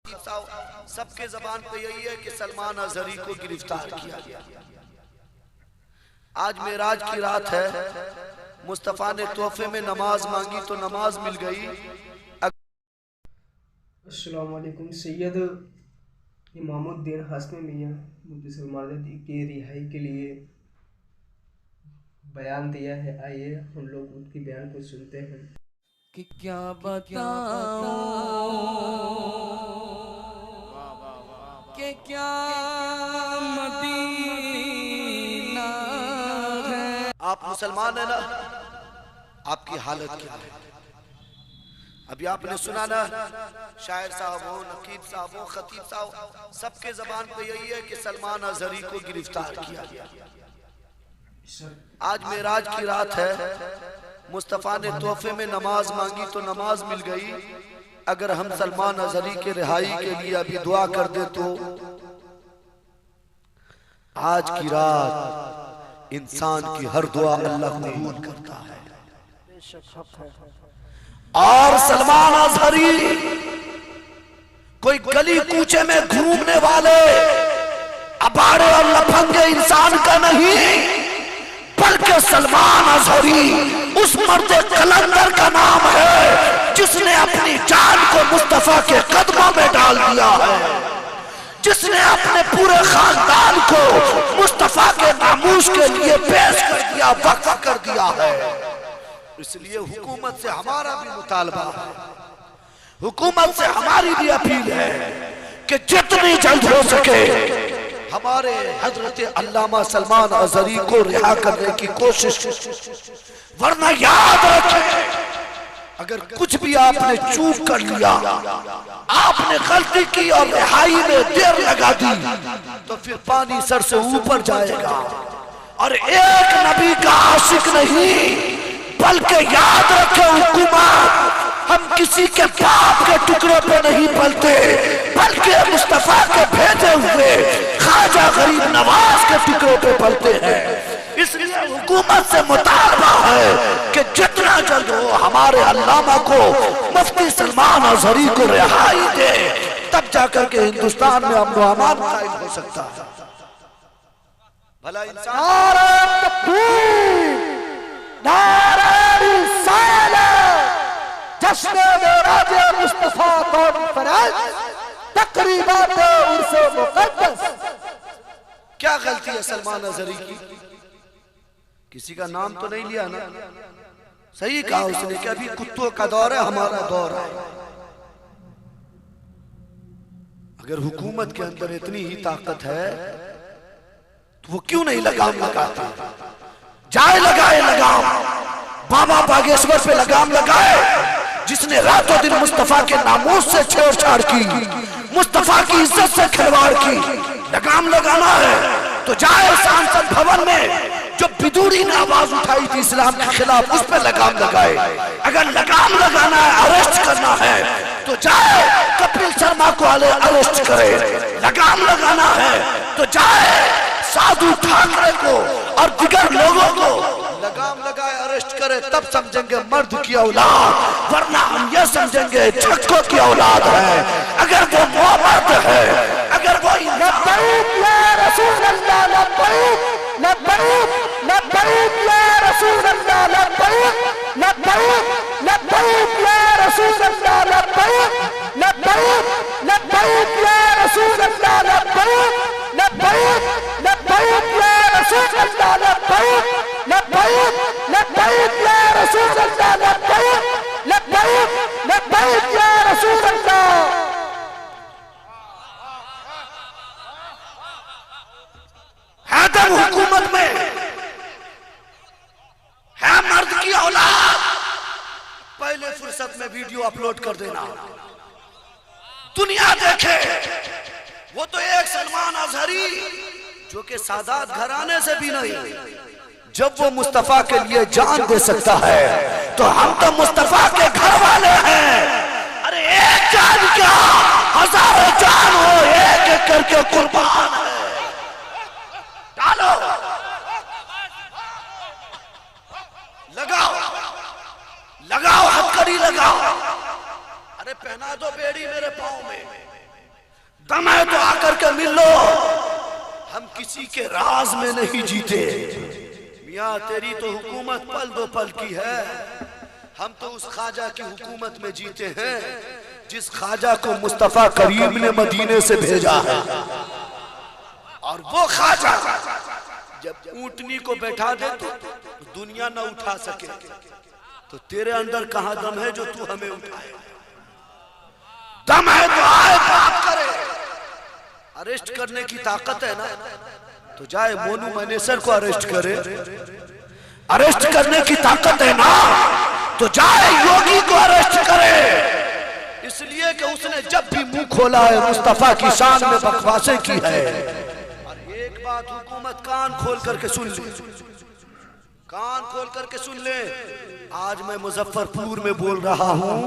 सबके जबान पे यही है कि सलमान अजहरी को गिरफ्तार किया गया। आज मेराज की रात है, मुस्तफा ने तोहफे में नमाज मांगी तो नमाज मिल गई। अस्सलाम वालेकुम। सैयद इमामुद्दीन हाशमी मियां मुफ्ती सलमान की रिहाई के लिए बयान दिया है। आइए हम लोग उनकी बयान को सुनते हैं। कि क्या बताऊं कि क्या मदीना है। आप मुसलमान है ना, आपकी हालत क्या है? अभी आपने सुना ना, शायर साहब हो, नकीब साहब हो, खतीब साहब, सबके जबान पे यही है कि सलमान अजहरी को गिरफ्तार किया गया। आज मेराज की रात है, मुस्तफा ने तोहफे में नमाज मांगी तो नमाज मिल गई। अगर हम सलमान अजहरी के रिहाई के लिए अभी दुआ कर दे तो आज की रात इंसान की हर दुआ अल्लाह कबूल करता है। और सलमान अजहरी कोई गली कूचे में घूमने वाले अबाड़े और लफंगे इंसान का नहीं, बल्कि सलमान अजहरी उस मर्द कलंदर का नाम है जिसने अपनी जान को मुस्तफा के कदमों में डाल दिया है, जिसने अपने पूरे खानदान को मुस्तफा के नामूस के लिए पेश कर दिया, वक्फ कर दिया है। इसलिए हुकूमत से हमारा भी मुतालबा है, हुकूमत से हमारी भी अपील है कि जितनी जल्द हो सके हमारे हजरत अल्लामा सलमान अजहरी को रिहा करने की कोशिश, वरना याद रखें अगर कुछ भी आपने चूक कर लिया, आपने गलती की और रिहाई में देर लगा दी तो फिर पानी सर से ऊपर जाएगा। और एक नबी का आशिक नहीं, बल्कि याद रखें हुकूमत, हम किसी के बाप के टुकड़े पे नहीं पलते, बल्कि मुस्तफा के भेजे हुए ख्वाजा गरीब नवाज के टुकड़े पे पलते हैं। इसलिए हुकूमत से मुतालबा है कि जितना जल्द हो हमारे अल्लामा को, मुफ्ती सलमान अजहरी को रिहाई दे, तब जाकर के हिंदुस्तान में अमन व अमान कायम हो सकता है। भला इंसान जश्न मेराज मुस्तफा कॉन्फ्रेंस तकरीबात उर्से मुक़द्दस। क्या गलती है सलमान अजहरी की? किसी का नाम तो नहीं लिया ना? सही कहा उसने कि अभी कुत्तों का दौर है, हमारा दौर है। अगर हुकूमत के अंदर इतनी ही ताकत है तो वो क्यों नहीं लगाम लगाते? जाए लगाए लगाम, बाबा बागेश्वर पे लगाम लगाए जिसने रातों दिन मुस्तफा के नामूस से छेड़छाड़ की, मुस्तफा की इज्जत से खिलवाड़ की। लगाम लगाना है तो जाए सांसद भवन में जो बिदूरी ने आवाज उठाई थी इस्लाम के खिलाफ, उस पर लगाम लगाए। अगर लगाम लगाना है, अरेस्ट करना है तो जाए कपिल शर्मा को अरेस्ट करे। लगाम लगाना है तो जाए साधु ठाकरे को और दिगर लोगों को लगाम लगाए अरेस्ट करे, तब समझेंगे मर्द की औलाद, वरना हम ये समझेंगे छक्कों की औलाद है। अगर वो मोहब्बत है, अगर वो लब्बैक या रसूल अल्लाह, लब्बैक लब्बैक लब्बैक या रसूल अल्लाह, लब्बैक लब्बैक लब्बैक या रसूल अल्लाह, लब्बैक लब्बैक लब्बैक या रसूल अल्लाह, लब्बैक लब्बैक लब्बैक या रसूल अल्लाह, लब्बैक लब्बैक लब्बैक या रसूल अल्लाह, लब्बैक लब्बैक लब्बैक या रसूल अल्लाह। हैदर हुकूमत में है मर्द की औलाद, पहले फुर्सत में वीडियो अपलोड कर देना, दुनिया देखे। वो तो एक सलमान अजहरी जो कि सादात घराने से भी नहीं, जब वो मुस्तफा के लिए जान दे सकता है तो हम तो मुस्तफा के घर वाले हैं। अरे एक जान क्या, हजारों जान हो, एक एक करके कुर्बान है। डालो, लगाओ लगाओ, हथकड़ी लगाओ। अरे पहना दो बेड़ी मेरे पाँव में, दम है तो आकर के मिल लो। हम किसी के राज में नहीं जीते मियाँ, तेरी तो हुकूमत पल दो पल की है। हम तो उस ख्वाजा की हुकूमत में जीते हैं जिस ख्वाजा को मुस्तफा करीम ने मदीने से भेजा है। और वो ख्वाजा जब ऊंटनी को बैठा दे तो दुनिया न उठा सके, तो तेरे अंदर कहां दम है जो तू हमें उठाए? दम है तो आए बात करे। अरेस्ट करने की ताकत है ना तो जाए मोनू मैनेसर को अरेस्ट करे। अरेस्ट करने की ताकत है ना तो जाए योगी को अरेस्ट करे। इसलिए कि उसने जब भी मुंह खोला है मुस्तफा की शान में बकवासें की है। और एक बात हुकूमत कान खोल करके सुन ले, कान खोल करके सुन ले। आज मैं मुजफ्फरपुर में बोल रहा हूं,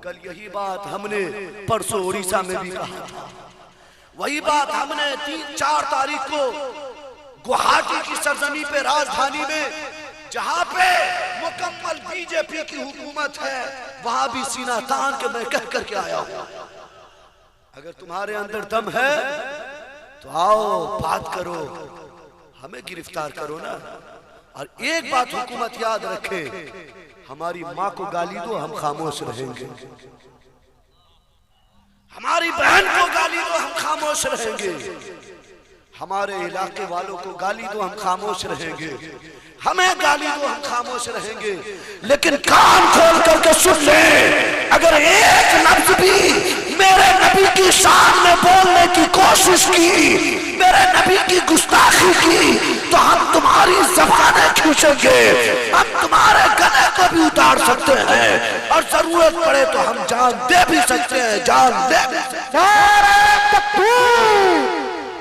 कल यही बात हमने परसों उड़ीसा में भी कहा था। वही बात हमने 3-4 तारीख को गुवाहाटी की सरजमी पे, राजधानी में, जहां पे मुकम्मल बीजेपी की हुकूमत है, वहां भी सीना तान के मैं कह करके आया हूं। अगर तुम्हारे अंदर दम है तो आओ बात करो, हमें गिरफ्तार करो ना। और एक बात हुकूमत याद रखे, हमारी माँ को गाली दो हम खामोश रहेंगे, हमारी बहन को गाली दो हम खामोश रहेंगे, हमारे इलाके वालों को गाली दो हम खामोश रहेंगे, हमें गाली दो हम खामोश रहेंगे। लेकिन कान खोल करके सुन ले, अगर एक लफ्ज भी मेरे नबी की शान में बोलने की कोशिश की, मेरे नबी की गुस्ताखी की, तो हम तुम्हारी ज़बानें खींचेंगे, हम तुम्हारे गले को भी उतार सकते हैं और जरूरत पड़े तो हम जान दे भी सकते हैं, जान दे भी सकते हैं। नारे तकबीर,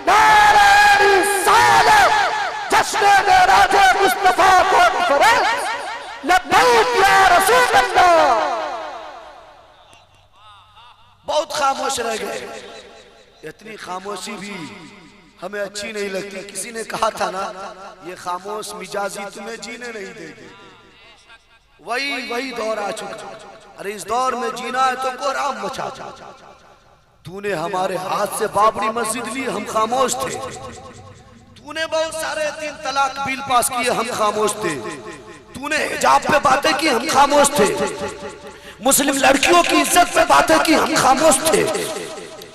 नारे रिसालत, जश्न मेराज मुस्तफा कॉन्फ्रेंस, लब्बैक या रसूल अल्लाह। बहुत खामोश रह गए। इतनी खामोशी भी हमें अच्छी नहीं लगती। किसी ने कहा था ना, ये खामोश मिजाजी तुम्हें जीने नहीं देगी। वही दौर आ चुका। अरे इस दौर में जीना है तो कोराम मचा। तूने हमारे हाथ से बाबरी मस्जिद ली, हम खामोश थे। तूने बहुत सारे 3 तलाक बिल पास किए, हम खामोश थे। तूने हिजाब पे बातें की, हम खामोश थे। मुस्लिम लड़कियों की इज्जत पे बातें की, हम खामोश थे।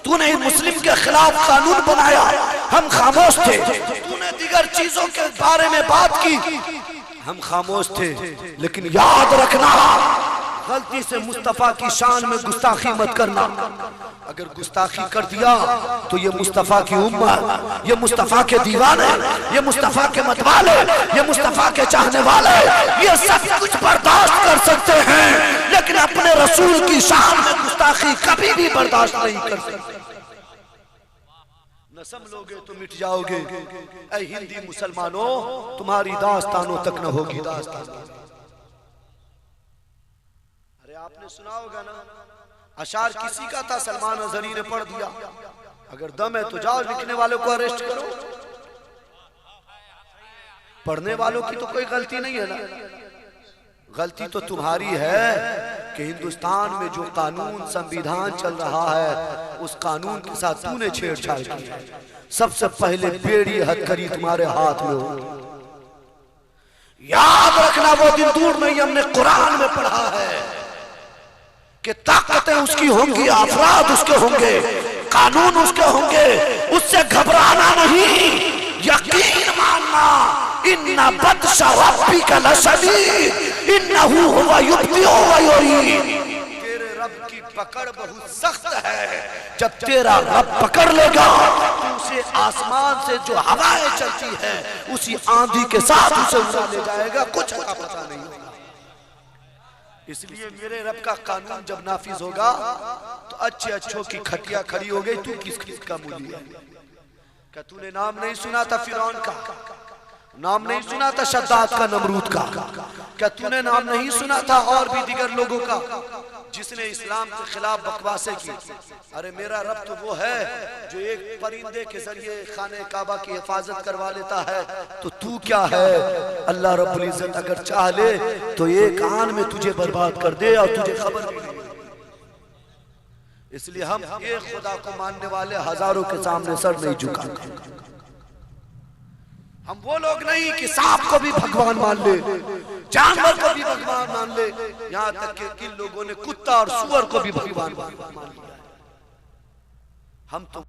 तूने मुस्लिम के खिलाफ कानून बनाया, हम खामोश थे। तूने दीगर चीजों के बारे में बात की, हम खामोश थे। लेकिन याद रखना, गलती से मुस्तफा की शान में गुस्ताखी मत करना। अगर गुस्ताखी कर दिया तो ये मुस्तफा की उम्मत, ये मुस्तफा के दीवाने, ये मुस्तफा के मतवाले, ये मुस्तफा के चाहने वाले, ये सब कुछ बर्दाश्त कर सकते हैं, लेकिन अपने रसूल की शान में गुस्ताखी कभी भी बर्दाश्त नहीं कर सकते। न संभलोगे तो मिट जाओगे। ऐ हिंदी मुसलमानों, तुम्हारी दास्तानों तक न होगी दास्तान। अरे आपने सुना होगा ना, अशार किसी का था, सलमान अजहरी ने पढ़ दिया। अगर दम है तो जाओ लिखने वालों को अरेस्ट करो। पढ़ने वालों की तो कोई गलती नहीं है ना। गलती तो तुम्हारी है कि हिंदुस्तान में जो कानून संविधान चल रहा है, उस कानून के साथ तूने छेड़छाड़ की। सबसे पहले बेड़ी हथकड़ी तुम्हारे हाथ में हो। याद रखना, वो दिन दूर नहीं, हमने कुरान में पढ़ा है कि ताकतें उसकी होंगी, अफराद उसके होंगे, कानून उसके होंगे, उससे घबराना नहीं, यकीन मानना। इन्ना बत्शा रब्बिका लशदीद, इन्नहु हुवा युब्दिउ व युईद। तेरे रब की पकड़ बहुत सख्त है। जब तेरा रब पकड़ लेगा तो उसे आसमान से जो हवाएं चलती है, उसी आंधी के साथ उसे उड़ा ले जाएगा, कुछ का पता नहीं होगा। इसलिए मेरे रब का कानून जब नाफिज होगा तो अच्छे अच्छों की खटिया खड़ी हो गई। तू किस किस का मूली है? क्या तूने नाम नहीं सुना था फिरौन का? नाम नहीं सुना था शद्दाद का, नमरूद का? क्या तूने नाम नहीं सुना था और भी दीगर लोगों का जिसने इस्लाम के खिलाफ बकवासें की? अरे मेरा रब तो वो है जो एक परिंदे के जरिए खाने काबा की हिफाजत करवा लेता है। तो तू क्या है? अल्लाह रब्बुल इज्जत अगर चाह ले तो एक आन में तुझे बर्बाद कर दे और तुझे खबर भी नहीं। इसलिए हम एक खुदा को मानने वाले हजारों के सामने सर नहीं झुकाते। हम वो लोग नहीं कि सांप को भी भगवान मान ले, जानवर को भी भगवान मान ले, यहां तक कि किन लोगों ने कुत्ता और सुअर को भी भगवान मान लिया। हम तो